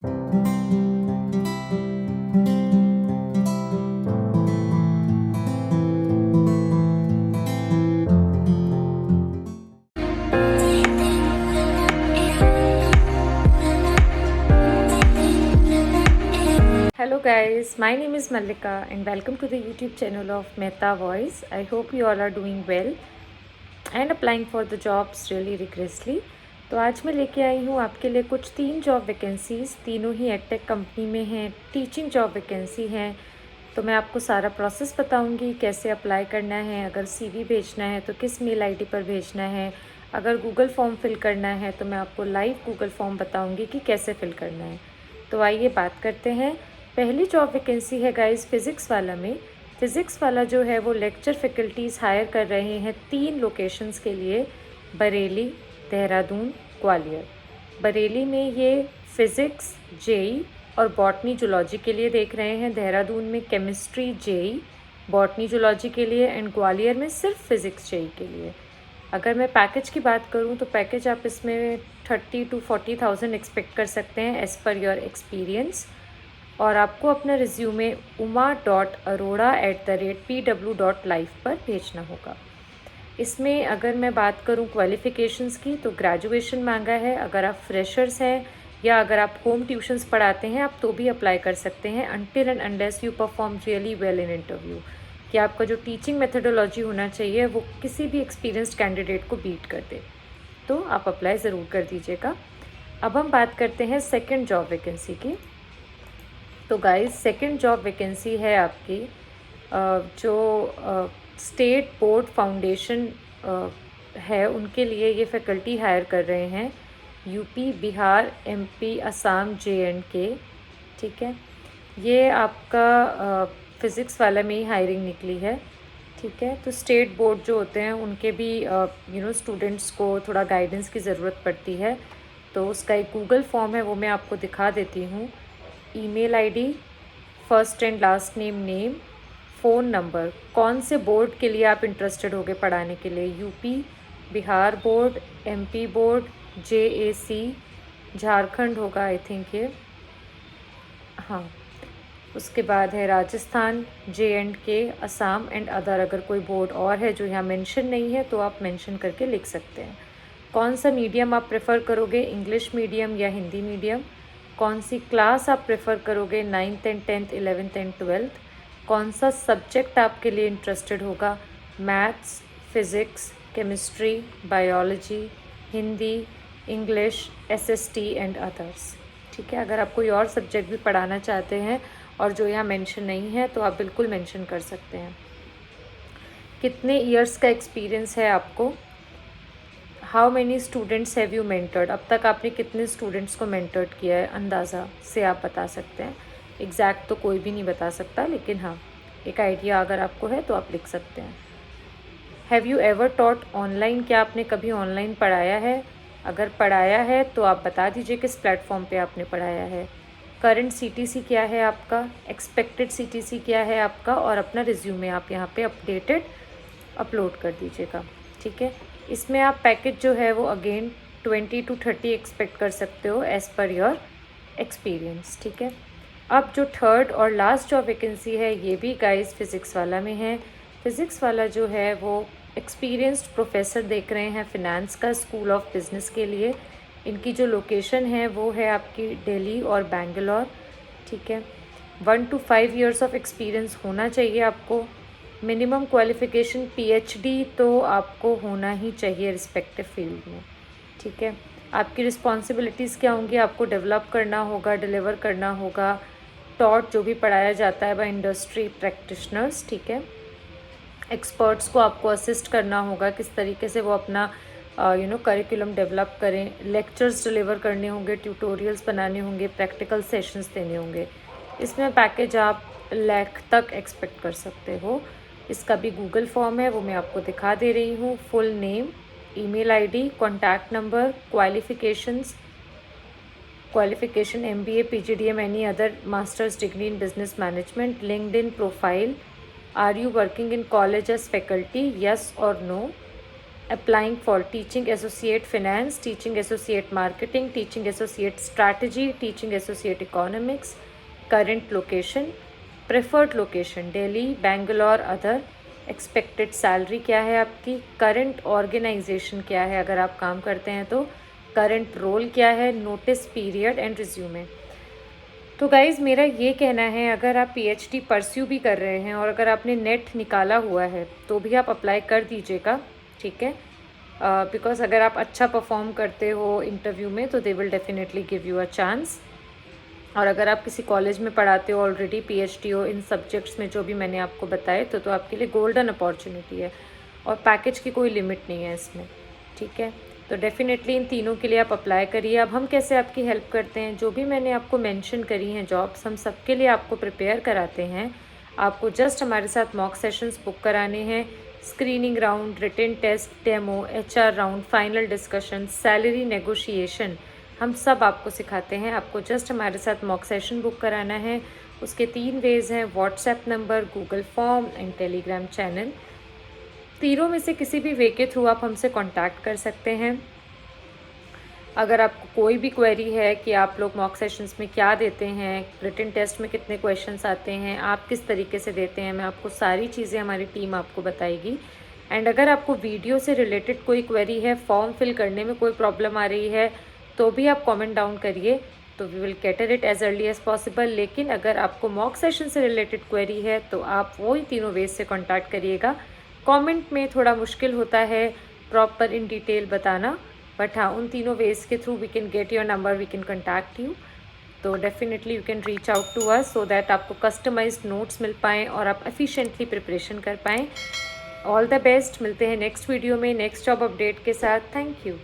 Hello guys, my name is Mallika and welcome to the YouTube channel of Mehta Voice. I hope you all are doing well and applying for the jobs really rigorously. तो आज मैं लेके आई हूँ आपके लिए कुछ 3 job vacancies, तीनों ही edtech company में हैं, टीचिंग जॉब वैकेंसी हैं। तो मैं आपको सारा प्रोसेस बताऊँगी, कैसे अप्लाई करना है, अगर CV भेजना है तो किस मेल ID पर भेजना है, अगर गूगल फॉर्म फिल करना है तो मैं आपको लाइव गूगल फॉर्म बताऊँगी कि कैसे फिल करना है। तो आइए बात करते हैं। पहली जॉब वैकेंसी है गाइस फ़िज़िक्स वाला में। फ़िज़िक्स वाला जो है वो लेक्चर फैकल्टीज़ हायर कर रहे हैं 3 लोकेशंस के लिए, बरेली, देहरादून, ग्वालियर। बरेली में ये फ़िज़िक्स जेई और बॉटनी जूलॉजी के लिए देख रहे हैं, देहरादून में केमिस्ट्री जेई, बॉटनी जूलॉजी के लिए एंड ग्वालियर में सिर्फ फ़िज़िक्स जेई के लिए। अगर मैं पैकेज की बात करूं तो पैकेज आप इसमें 30 to 40,000 एक्सपेक्ट कर सकते हैं एज़ पर योर एक्सपीरियंस। और आपको अपना रिज्यूमे uma.arora@pw.life पर भेजना होगा। इसमें अगर मैं बात करूं क्वालिफ़िकेशंस की तो ग्रेजुएशन मांगा है। अगर आप फ्रेशर्स हैं या अगर आप होम ट्यूशन्स पढ़ाते हैं आप तो भी अप्लाई कर सकते हैं, until and unless you perform really well in interview, कि आपका जो टीचिंग मेथडोलॉजी होना चाहिए वो किसी भी एक्सपीरियंस्ड कैंडिडेट को बीट कर दे, तो आप अप्लाई ज़रूर कर दीजिएगा। अब हम बात करते हैं सेकेंड जॉब वैकेंसी की। तो गाइस सेकंड जॉब वैकेंसी है आपकी जो स्टेट बोर्ड फाउंडेशन है उनके लिए ये फैकल्टी हायर कर रहे हैं, UP, Bihar, MP, Assam, JNK। ठीक है, ये आपका फ़िज़िक्स वाला में ही हायरिंग निकली है। ठीक है, तो स्टेट बोर्ड जो होते हैं उनके भी स्टूडेंट्स को थोड़ा गाइडेंस की ज़रूरत पड़ती है। तो उसका एक गूगल फॉर्म है, वो मैं आपको दिखा देती हूँ। Email ID, first and last name, phone number, कौन से बोर्ड के लिए आप इंटरेस्टेड होगे पढ़ाने के लिए, UP, Bihar board, MP board, JAC, Jharkhand होगा आई थिंक ये, हाँ। उसके बाद है Rajasthan, JNK, Assam and other. अगर कोई बोर्ड और है जो यहाँ मेंशन नहीं है तो आप मेंशन करके लिख सकते हैं। कौन सा मीडियम आप प्रेफर करोगे, इंग्लिश मीडियम या हिंदी मीडियम? कौन सी क्लास आप प्रेफर करोगे, 9th and 10th, 11th and 12th? कौन सा सब्जेक्ट आपके लिए इंटरेस्टेड होगा, maths, physics, chemistry, biology, Hindi, English, SST and others. ठीक है, अगर आप कोई और सब्जेक्ट भी पढ़ाना चाहते हैं और जो यहाँ मेंशन नहीं है तो आप बिल्कुल मेंशन कर सकते हैं। कितने ईयर्स का एक्सपीरियंस है आपको? How many students have you mentored? अब तक आपने कितने स्टूडेंट्स को मेंटर्ड किया है, अंदाज़ा से आप बता सकते हैं। एग्जैक्ट तो कोई भी नहीं बता सकता, लेकिन हाँ एक आइडिया अगर आपको है तो आप लिख सकते हैं। Have you ever taught online? क्या आपने कभी ऑनलाइन पढ़ाया है? अगर पढ़ाया है तो आप बता दीजिए किस प्लेटफॉर्म पे आपने पढ़ाया है। करंट CTC क्या है आपका, एक्सपेक्टेड CTC क्या है आपका, और अपना रिज्यूमे आप यहाँ पे अपडेटेड अपलोड कर दीजिएगा। ठीक है, इसमें आप पैकेज जो है वो अगेन 20 to 30 एक्सपेक्ट कर सकते हो एज़ पर योर एक्सपीरियंस। ठीक है, अब जो थर्ड और लास्ट जॉब वैकेंसी है ये भी गाइस फ़िज़िक्स वाला में है। फ़िज़िक्स वाला जो है वो एक्सपीरियंस्ड प्रोफेसर देख रहे हैं फिनेंस का, स्कूल ऑफ बिज़नेस के लिए। इनकी जो लोकेशन है वो है आपकी दिल्ली और बेंगलोर। ठीक है, 1 to 5 ईयर्स ऑफ एक्सपीरियंस होना चाहिए आपको। मिनिमम क्वालिफ़िकेशन PhD तो आपको होना ही चाहिए रिस्पेक्टिव फील्ड में। ठीक है, आपकी रिस्पॉन्सिबिलिटीज़ क्या होंगी, आपको डेवलप करना होगा, डिलीवर करना होगा टॉट जो भी पढ़ाया जाता है बाय इंडस्ट्री प्रैक्टिशनर्स। ठीक है, एक्सपर्ट्स को आपको असिस्ट करना होगा किस तरीके से वो अपना करिकुलम डेवलप करें, लेक्चर्स डिलीवर करने होंगे, ट्यूटोरियल्स बनाने होंगे, प्रैक्टिकल सेशंस देने होंगे। इसमें पैकेज आप लाख तक एक्सपेक्ट कर सकते हो। इसका भी गूगल फॉर्म है, वो मैं आपको दिखा दे रही हूँ। Full name, email ID, contact number, qualification MBA, PGDM, any other masters degree in business management, LinkedIn profile, are you working in college as faculty, yes और no, applying for teaching associate finance, teaching associate marketing, teaching associate strategy, teaching associate economics, current location, preferred location Delhi, Bangalore, other, expected salary क्या है आपकी, current organisation क्या है अगर आप काम करते हैं तो, करंट रोल क्या है, नोटिस पीरियड एंड रिज्यूमे। तो गाइज़ मेरा ये कहना है, अगर आप पीएचडी परस्यू भी कर रहे हैं और अगर आपने नेट निकाला हुआ है तो भी आप अप्लाई कर दीजिएगा, ठीक है। बिकॉज अगर आप अच्छा परफॉर्म करते हो इंटरव्यू में तो they will definitely give you a chance. और अगर आप किसी कॉलेज में पढ़ाते हो ऑलरेडी, पीएचडी हो इन सब्जेक्ट्स में जो भी मैंने आपको बताए, तो आपके लिए गोल्डन अपॉर्चुनिटी है और पैकेज की कोई लिमिट नहीं है इसमें, ठीक है। तो डेफिनेटली इन तीनों के लिए आप अप्लाई करिए। अब हम कैसे आपकी हेल्प करते हैं, जो भी मैंने आपको मेंशन करी हैं जॉब्स, हम सबके लिए आपको प्रिपेयर कराते हैं। आपको जस्ट हमारे साथ मॉक सेशंस बुक कराने हैं, screening round, written test, demo, HR round, final discussion, salary negotiation, हम सब आपको सिखाते हैं। आपको जस्ट हमारे साथ मॉक सेशन बुक कराना है। उसके 3 वेज़ हैं, WhatsApp number, Google form and Telegram channel. तीनों में से किसी भी वे के थ्रू आप हमसे कांटेक्ट कर सकते हैं। अगर आपको कोई भी क्वेरी है कि आप लोग मॉक सेशंस में क्या देते हैं, रिटन टेस्ट में कितने क्वेश्चंस आते हैं, आप किस तरीके से देते हैं, मैं आपको सारी चीज़ें हमारी टीम आपको बताएगी। एंड अगर आपको वीडियो से रिलेटेड कोई क्वेरी है, फॉर्म फिल करने में कोई प्रॉब्लम आ रही है, तो भी आप कमेंट डाउन करिए, तो we will cater it as early as possible. लेकिन अगर आपको मॉक सेशन से रिलेटेड क्वेरी है तो आप वही तीनों वेज से कांटेक्ट करिएगा। कमेंट में थोड़ा मुश्किल होता है प्रॉपर इन डिटेल बताना, बट हाँ, उन तीनों वेज के through we can get your number, we can contact you. तो definitely you can reach out to us so that आपको कस्टमाइज्ड नोट्स मिल पाएँ और आप एफिशिएंटली प्रिपरेशन कर पाएँ। ऑल द बेस्ट, मिलते हैं नेक्स्ट वीडियो में नेक्स्ट जॉब अपडेट के साथ। Thank you.